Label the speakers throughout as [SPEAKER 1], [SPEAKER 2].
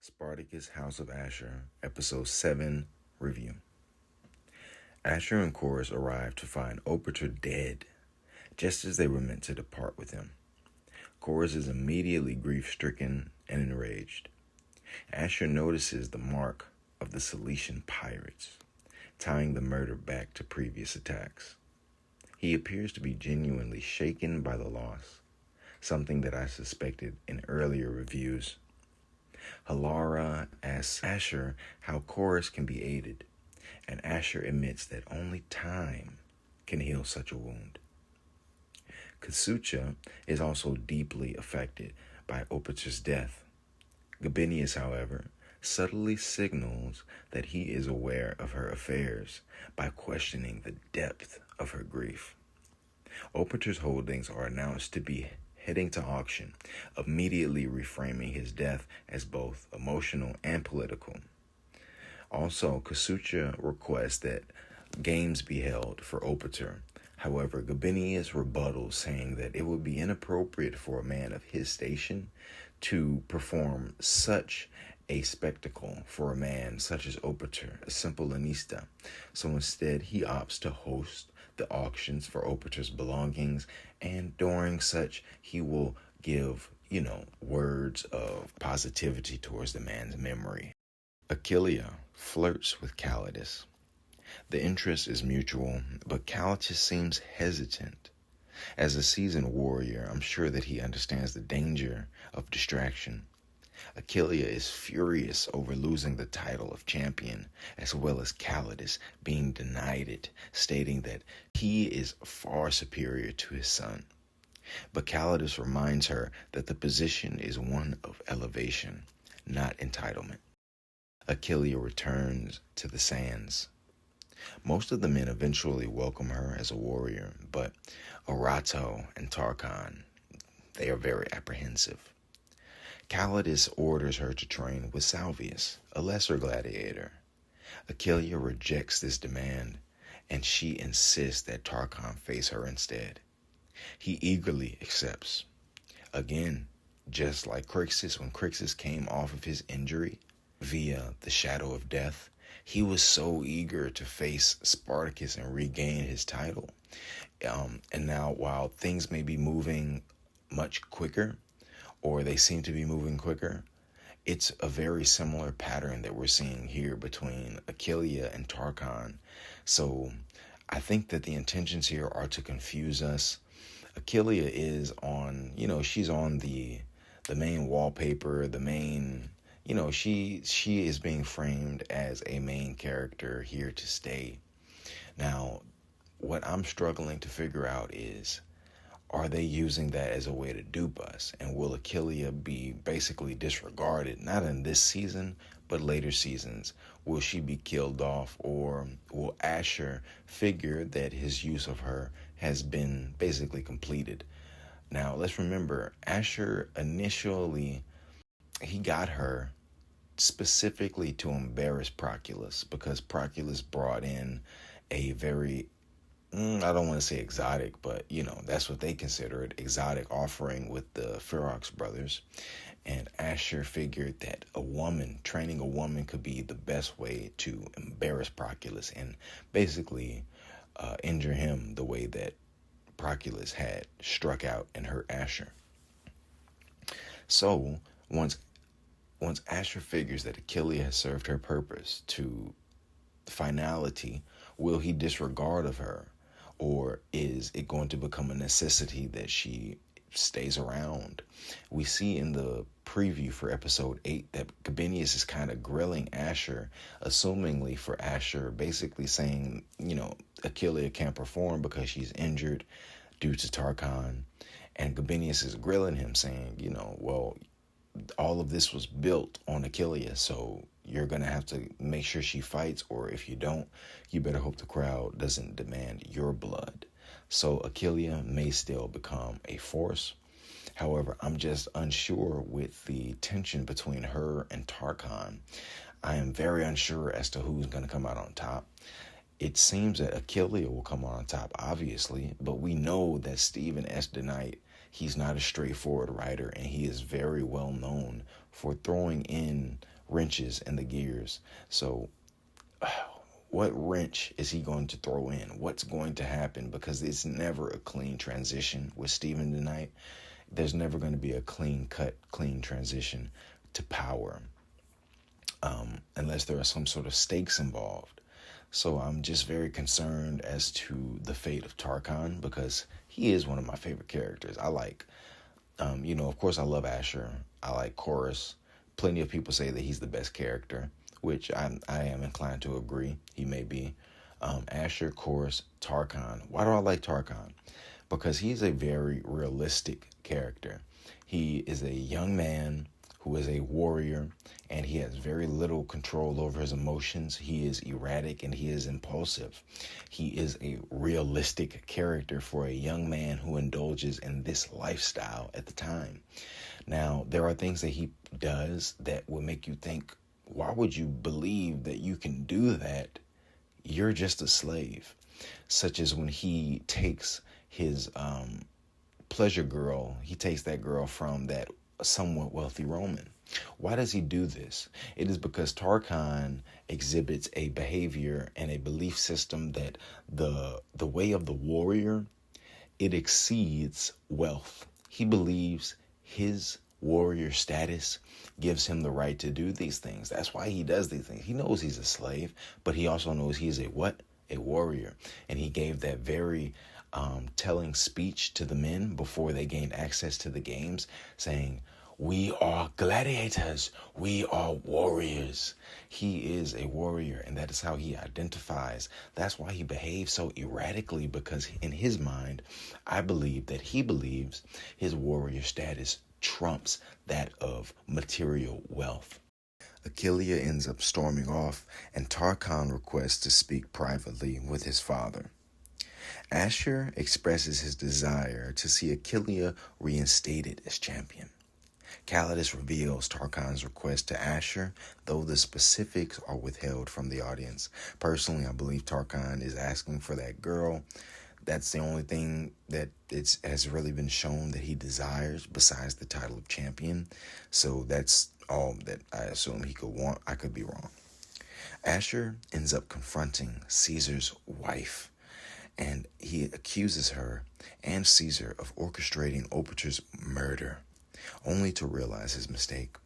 [SPEAKER 1] Spartacus, House of Ashur, Episode 7 Review. Ashur and Korris arrived to find Opiter dead, just as they were meant to depart with him. Korris is immediately grief-stricken and enraged. Ashur notices the mark of the Cilician pirates, tying the murder back to previous attacks. He appears to be genuinely shaken by the loss, something that I suspected in earlier reviews. Halara asks Ashur how Korris can be aided, and Ashur admits that only time can heal such a wound. Crixus is also deeply affected by Opiter's death. Gabinius, however, subtly signals that he is aware of her affairs by questioning the depth of her grief. Opiter's holdings are announced to be heading to auction, immediately reframing his death as both emotional and political. Also, Crixus requests that games be held for Opiter. However, Gabinius rebuttals, saying that it would be inappropriate for a man of his station to perform such a spectacle for a man such as Opiter, a simple lanista. So instead, he opts to host the auctions for Opiter's belongings, and during such, he will give, words of positivity towards the man's memory. Achilia flirts with Calidus. The interest is mutual, but Calidus seems hesitant. As a seasoned warrior, I'm sure that he understands the danger of distraction. Achilia is furious over losing the title of champion, as well as Calidus being denied it, stating that he is far superior to his son. But Calidus reminds her that the position is one of elevation, not entitlement. Achillia returns to the sands. Most of the men eventually welcome her as a warrior, but Arato and Tarchon, they are very apprehensive. Calidus orders her to train with Salvius, a lesser gladiator. Achillia rejects this demand, and she insists that Tarchon face her instead. He eagerly accepts. Again, just like Crixus, when Crixus came off of his injury via the shadow of death, he was so eager to face Spartacus and regain his title. And now, while things may be moving much quicker, or they seem to be moving quicker, it's a very similar pattern that we're seeing here between Achilia and Tarchon. So I think that the intentions here are to confuse us. Achilia is on, she's on the main wallpaper, the main, she is being framed as a main character here to stay. Now, what I'm struggling to figure out is, are they using that as a way to dupe us? And will Achilia be basically disregarded, not in this season, but later seasons? Will she be killed off, or will Ashur figure that his use of her has been basically completed? Now, let's remember, Ashur initially, he got her specifically to embarrass Proculus, because Proculus brought in a very I don't want to say exotic, but, that's what they consider it, exotic offering with the Ferocious brothers. And Ashur figured that training a woman could be the best way to embarrass Proculus and basically injure him the way that Proculus had struck out and hurt Ashur. So once Ashur figures that Achilia has served her purpose to finality, will he disregard of her? Or is it going to become a necessity that she stays around? We see in the preview for episode 8 that Gabinius is kind of grilling Ashur, assumingly for Ashur, basically saying, Achilia can't perform because she's injured due to Tarchon. And Gabinius is grilling him, saying, well, all of this was built on Achilia, so you're going to have to make sure she fights, or if you don't, you better hope the crowd doesn't demand your blood. So Achilia may still become a force. However, I'm just unsure with the tension between her and Tarchon. I am very unsure as to who's going to come out on top. It seems that Achilia will come on top, obviously, but we know that Stephen S. DeKnight, he's not a straightforward writer, and he is very well known for throwing in wrenches in the gears. So what wrench is he going to throw in? What's going to happen? Because it's never a clean transition with Stephen tonight. There's never going to be a clean transition to power, unless there are some sort of stakes involved. So I'm just very concerned as to the fate of Tarchon, because he is one of my favorite characters. I like, of course I love Ashur. I like Korris. Plenty of people say that he's the best character, which I am inclined to agree. He may be. Ashur, Korris, Tarchon. Why do I like Tarchon? Because he's a very realistic character. He is a young man who is a warrior, and he has very little control over his emotions. He is erratic and he is impulsive. He is a realistic character for a young man who indulges in this lifestyle at the time. Now, there are things that he does that will make you think, why would you believe that you can do that? You're just a slave. Such as when he takes his pleasure girl, he takes that girl from that somewhat wealthy Roman. Why does he do this? It is because Tarchon exhibits a behavior and a belief system that the way of the warrior, it exceeds wealth. He believes his warrior status gives him the right to do these things. That's why he does these things. He knows he's a slave, but he also knows he's a what? A warrior. And he gave that very telling speech to the men before they gained access to the games, saying, "We are gladiators. We are warriors." He is a warrior, and that is how he identifies. That's why he behaves so erratically, because in his mind, I believe that he believes his warrior status trumps that of material wealth. Achilia ends up storming off, and Tarchon requests to speak privately with his father. Ashur expresses his desire to see Achilia reinstated as champion. Calidus reveals Tarchon's request to Ashur, though the specifics are withheld from the audience. Personally, I believe Tarchon is asking for that girl. That's the only thing that has really been shown that he desires besides the title of champion. So that's all that I assume he could want. I could be wrong. Ashur ends up confronting Caesar's wife, and he accuses her and Caesar of orchestrating Opiter's murder, only to realize his mistake.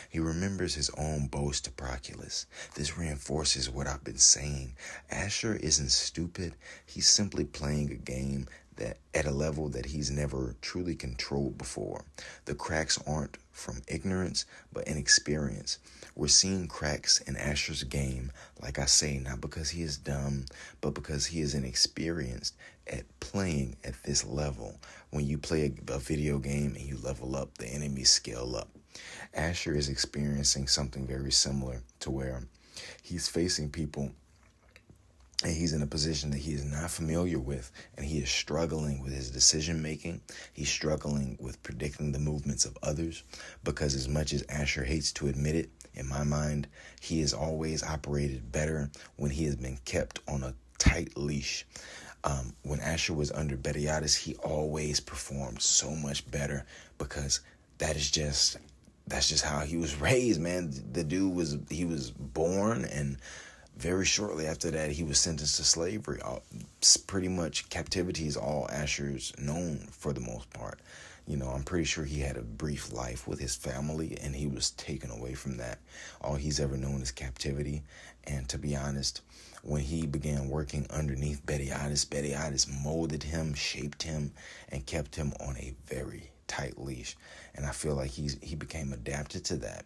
[SPEAKER 1] He remembers his own boast to Proclus. This reinforces what I've been saying. Ashur isn't stupid. He's simply playing a game that at a level that he's never truly controlled before. The cracks aren't from ignorance, but inexperience. We're seeing cracks in Ashur's game, like I say, not because he is dumb, but because he is inexperienced at playing at this level. When you play a video game and you level up, the enemies scale up. Ashur is experiencing something very similar, to where he's facing people and he's in a position that he is not familiar with, and he is struggling with his decision making. He's struggling with predicting the movements of others, because as much as Ashur hates to admit it, in my mind, he has always operated better when he has been kept on a tight leash. When Ashur was under Betiatus, he always performed so much better, because that's just how he was raised, man. The dude was born, and very shortly after that, he was sentenced to slavery. Pretty much captivity is all Ashur's known for the most part. I'm pretty sure he had a brief life with his family, and he was taken away from that. All he's ever known is captivity. And to be honest, when he began working underneath Betiatus molded him, shaped him, and kept him on a very tight leash. And I feel like he became adapted to that,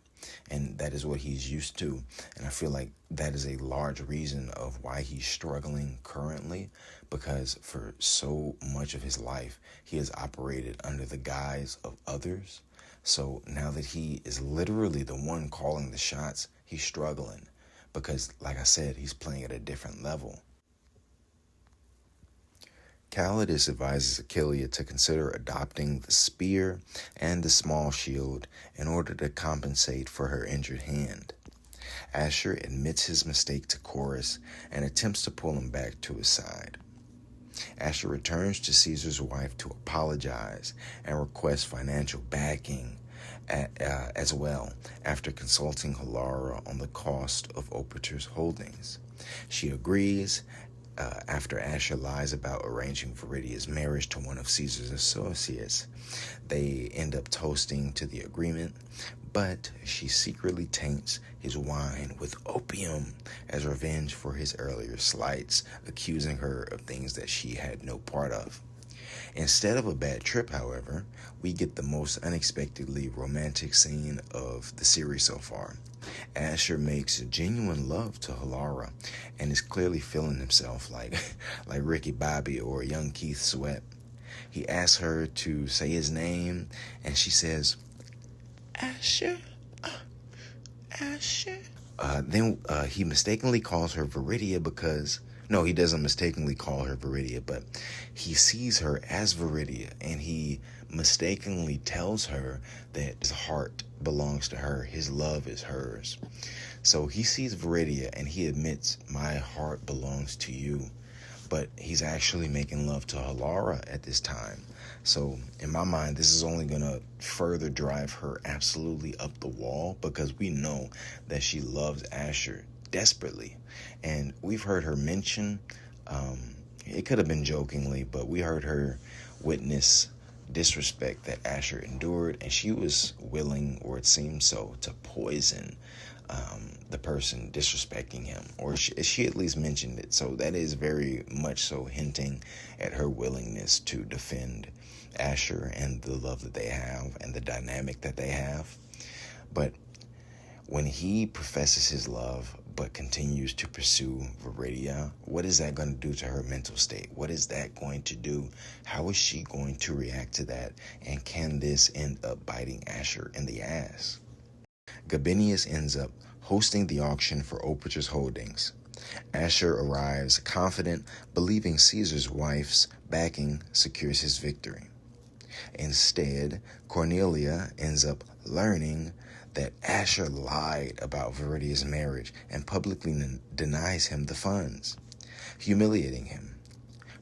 [SPEAKER 1] and that is what he's used to. And I feel like that is a large reason of why he's struggling currently, because for so much of his life he has operated under the guise of others. So now that he is literally the one calling the shots, he's struggling, because like I said, he's playing at a different level. Calidus advises Achilia to consider adopting the spear and the small shield in order to compensate for her injured hand. Ashur admits his mistake to Korris and attempts to pull him back to his side. Ashur returns to Caesar's wife to apologize and request financial backing, as well, after consulting Halara on the cost of Opiter's holdings. She agrees after Ashur lies about arranging Viridia's marriage to one of Caesar's associates. They end up toasting to the agreement, but she secretly taints his wine with opium as revenge for his earlier slights, accusing her of things that she had no part of. Instead of a bad trip, however, we get the most unexpectedly romantic scene of the series so far. Ashur makes genuine love to Halara and is clearly feeling himself like Ricky Bobby or young Keith Sweat. He asks her to say his name, and she says, Ashur, Ashur. Then he mistakenly calls her Viridia because... No, he doesn't mistakenly call her Viridia, but he sees her as Viridia, and he mistakenly tells her that his heart belongs to her, his love is hers. So he sees Viridia, and he admits, my heart belongs to you. But he's actually making love to Halara at this time. So in my mind, this is only going to further drive her absolutely up the wall, because we know that she loves Ashur desperately. And we've heard her mention, it could have been jokingly, but we heard her witness disrespect that Ashur endured, and she was willing, or it seemed so, to poison the person disrespecting him, or she at least mentioned it. So that is very much so hinting at her willingness to defend Ashur and the love that they have and the dynamic that they have. But when he professes his love but continues to pursue Viridia, what is that going to do to her mental state? What is that going to do? How is she going to react to that? And can this end up biting Ashur in the ass? Gabinius ends up hosting the auction for Opiter's holdings. Ashur arrives confident, believing Caesar's wife's backing secures his victory. Instead, Cornelia ends up learning that Ashur lied about Viridia's marriage and publicly denies him the funds, humiliating him.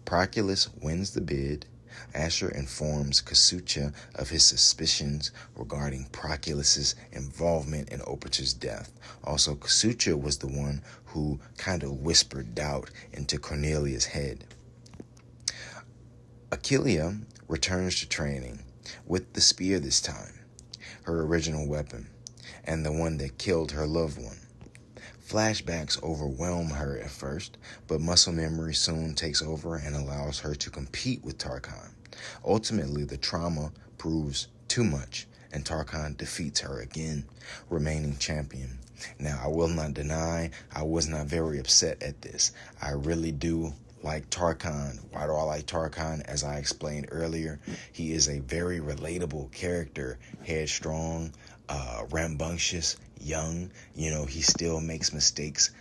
[SPEAKER 1] Proculus wins the bid. Ashur informs Casucha of his suspicions regarding Proculus's involvement in Opiter's death. Also, Casucha was the one who kind of whispered doubt into Cornelia's head. Achilia returns to training with the spear this time, her original weapon, and the one that killed her loved one. Flashbacks overwhelm her at first, but muscle memory soon takes over and allows her to compete with Tarchon. Ultimately, the trauma proves too much, and Tarchon defeats her again, remaining champion. Now, I will not deny I was not very upset at this. I really do like Tarchon. Why do I like Tarchon? As I explained earlier, he is a very relatable character, headstrong, rambunctious, young. He still makes mistakes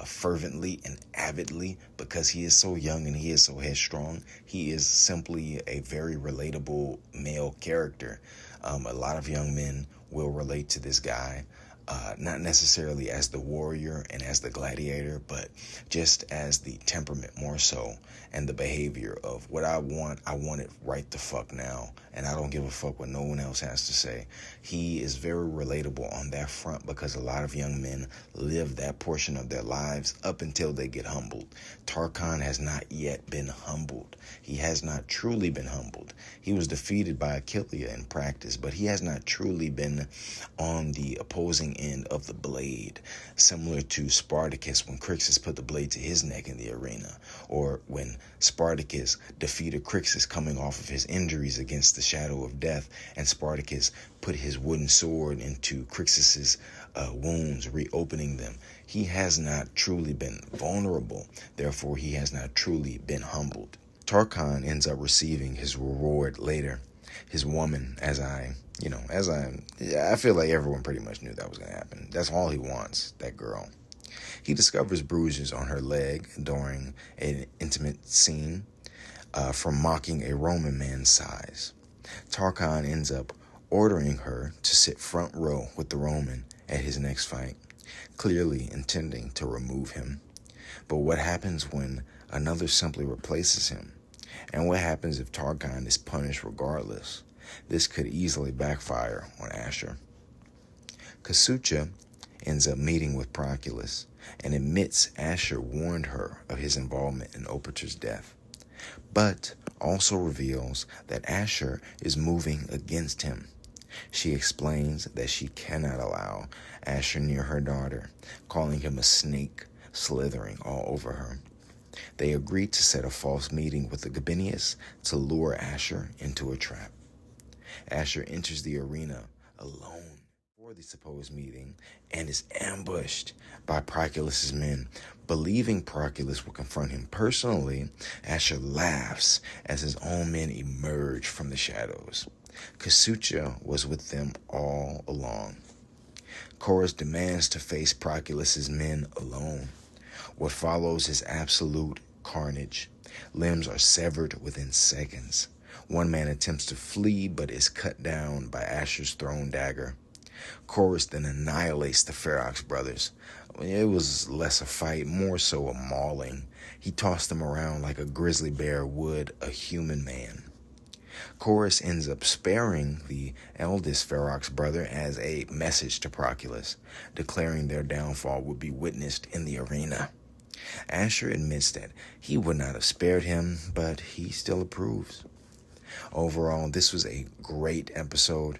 [SPEAKER 1] fervently and avidly because he is so young and he is so headstrong. He is simply a very relatable male character. A lot of young men will relate to this guy. Not necessarily as the warrior and as the gladiator, but just as the temperament more so, and the behavior of what I want it right the fuck now, and I don't give a fuck what no one else has to say. He is very relatable on that front because a lot of young men live that portion of their lives up until they get humbled. Tarchon has not yet been humbled. He has not truly been humbled. He was defeated by Achillia in practice, but he has not truly been on the opposing end of the blade, similar to Spartacus when Crixus put the blade to his neck in the arena, or when Spartacus defeated Crixus coming off of his injuries against the shadow of death, and Spartacus put his wooden sword into Crixus's wounds, reopening them. He has not truly been vulnerable, therefore he has not truly been humbled. Tarchon ends up receiving his reward later. His woman, I feel like everyone pretty much knew that was going to happen. That's all he wants, that girl. He discovers bruises on her leg during an intimate scene from mocking a Roman man's size. Tarchon ends up ordering her to sit front row with the Roman at his next fight, clearly intending to remove him. But what happens when another simply replaces him? And what happens if Tarchon is punished regardless? This could easily backfire on Ashur. Crixus ends up meeting with Proclus and admits Ashur warned her of his involvement in Opiter's death, but also reveals that Ashur is moving against him. She explains that she cannot allow Ashur near her daughter, calling him a snake slithering all over her. They agree to set a false meeting with the Gabinius to lure Ashur into a trap. Ashur enters the arena alone for the supposed meeting and is ambushed by Proculus's men. Believing Proculus will confront him personally, Ashur laughs as his own men emerge from the shadows. Crixus was with them all along. Korris demands to face Proculus's men alone. What follows is absolute carnage. Limbs are severed within seconds. One man attempts to flee but is cut down by Ashur's thrown dagger. Korris then annihilates the Ferox brothers. It was less a fight, more so a mauling. He tossed them around like a grizzly bear would a human man. Korris ends up sparing the eldest Ferox brother as a message to Proculus, declaring their downfall would be witnessed in the arena. Ashur admits that he would not have spared him, but he still approves. Overall, this was a great episode.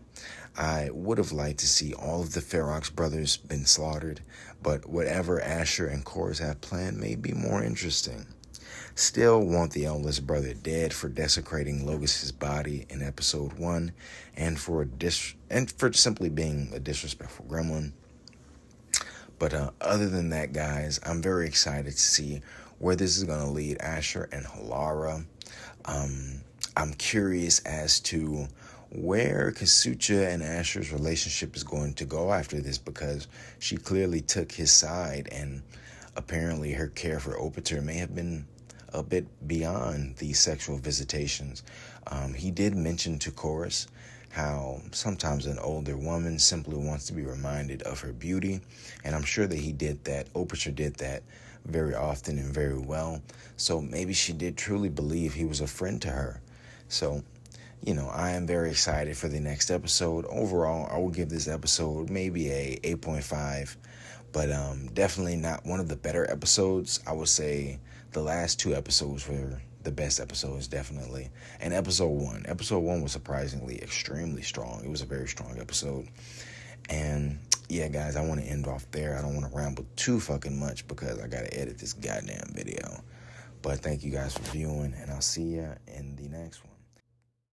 [SPEAKER 1] I would have liked to see all of the Ferox brothers been slaughtered, but whatever Ashur and Korris have planned may be more interesting. Still want the eldest brother dead for desecrating Logos' body in episode 1 and for simply being a disrespectful gremlin. But other than that, guys, I'm very excited to see where this is going to lead Ashur and Halara. I'm curious as to where Crixus and Ashur's relationship is going to go after this, because she clearly took his side, and apparently her care for Opiter may have been a bit beyond these sexual visitations. He did mention to Korris how sometimes an older woman simply wants to be reminded of her beauty, and I'm sure that he did that. Opiter did that very often and very well, so maybe she did truly believe he was a friend to her. So, I am very excited for the next episode. Overall, I will give this episode maybe a 8.5, but definitely not one of the better episodes. I would say the last 2 episodes were the best episodes, definitely. And episode 1 was surprisingly extremely strong. It was a very strong episode. And yeah, guys, I want to end off there. I don't want to ramble too fucking much because I got to edit this goddamn video. But thank you guys for viewing, and I'll see ya in the next one.